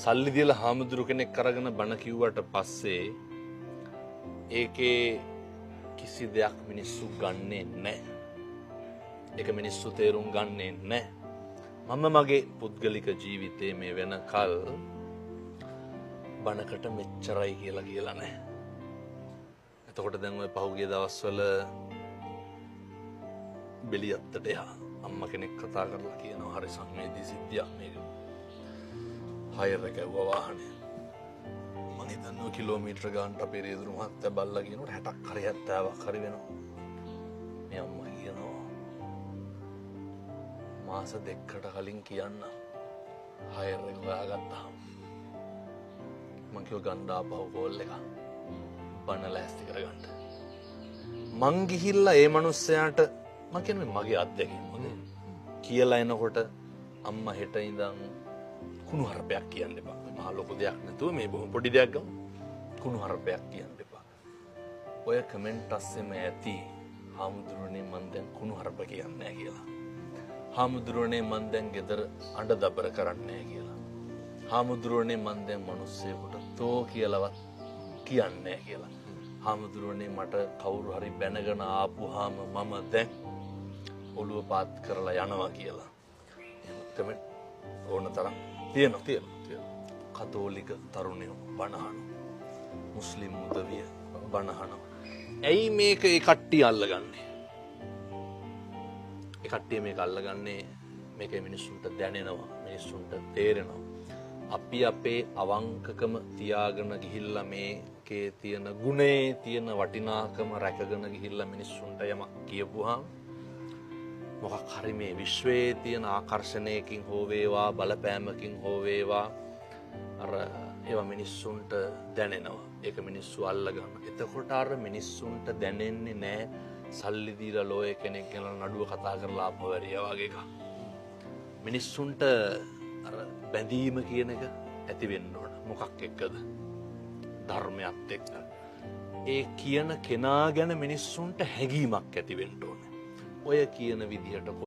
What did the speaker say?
සල්ලි දීලා හාමුදුරු කෙනෙක් අරගෙන බණ කිව්වට පස්සේ ඒකේ කිසි දෙයක් මිනිස්සු ගන්නෙ නැහැ. ඒක මිනිස්සු තේරුම් ගන්නෙ නැහැ. මම මගේ පුද්ගලික ජීවිතේ මේ වෙනකල් බණකට මෙච්චරයි කියලා නැහැ. එතකොට දැන් ඔය පහුගිය දවස්වල බෙලියත්තට එහා අම්මා කෙනෙක් කතා කරලා කියනවා හරි සංවේදී සිද්ධියක් මේක. හයර් එක ඇව්වා වාහනේ. මම හිතන්නේ කිලෝමීටර ගානට අපේ රේදුරු මහත්තයා බල්ලා කියනකොට 60ක් හරි 70ක් හරි වෙනවා. මේ අම්මා කියනවා මාස දෙකකට කලින් කියන්න හයර් එක හොයාගත්තාම මං කිව්වා ගන්න ආපහු කෝල් එක බණ ලෑස්ති කරගන්න. මං ගිහිල්ලා ඒ මනුස්සයාට මම කියන්නේ මගේ අත්දැකීම මොකද කියලා එනකොට අම්මා හෙට ඉඳන් කුණු හරපයක් කියන්න එපා. මහා ලොකු දෙයක් නැතුව මේ බොහොම පොඩි දෙයක් ගමු. කුණු හරපයක් කියන්න එපා. ඔය කමෙන්ට් අස්සෙම ඇති හාමුදුරනේ මං දැන් කුණු හරප කියන්නේ නැහැ කියලා. හාමුදුරනේ මං දැන් ගෙදර අඬ දබර කරන්නේ නැහැ කියලා. හාමුදුරනේ මං දැන් මිනිස්සෙකුට තෝ කියලාවත් කියන්නේ නැහැ කියලා. හාමුදුරනේ මට කවුරු හරි බැනගෙන ආපුවාම මම දැන් ඔළුව පාත් කරලා යනවා කියලා. එහෙම කමෙන්ට් ඕන තරම් තියෙනවා. කතෝලික තරුණයෝ බණහන. මුස්ලිම් උදවිය බණහන. ඇයි මේක ඒ කට්ටිය අල්ලගන්නේ? ඒ කට්ටිය මේක අල්ලගන්නේ මේකේ මිනිස්සුන්ට දැනෙනවා, මිනිස්සුන්ට තේරෙනවා. අපි අපේ අවංකකම තියාගෙන ගිහිල්ලා මේකේ තියෙන ගුණේ තියෙන වටිනාකම රැකගෙන ගිහිල්ලා මිනිස්සුන්ට යමක් කියපුවාම මොකක් හරි මේ විශ්වයේ තියෙන ආකර්ෂණයකින් හෝ වේවා බලපෑමකින් හෝ වේවා අර ඒවා මිනිස්සුන්ට දැනෙනවා. ඒක මිනිස්සු අල්ලගන්න. එතකොට අර මිනිස්සුන්ට දැනෙන්නේ නැහැ සල්ලි දීලා ලෝය කෙනෙක් ගැන නඩුව කතා කරලා ආපහු වැරියා වගේ එකක්. මිනිස්සුන්ට අර බැඳීම කියන එක ඇති වෙන්න ඕන. මොකක් එක්කද? ධර්මයත් එක්ක. ඒ කියන කෙනා ගැන මිනිස්සුන්ට හැඟීමක් ඇති වෙන්න ඕන. ඔය කියන විදිහට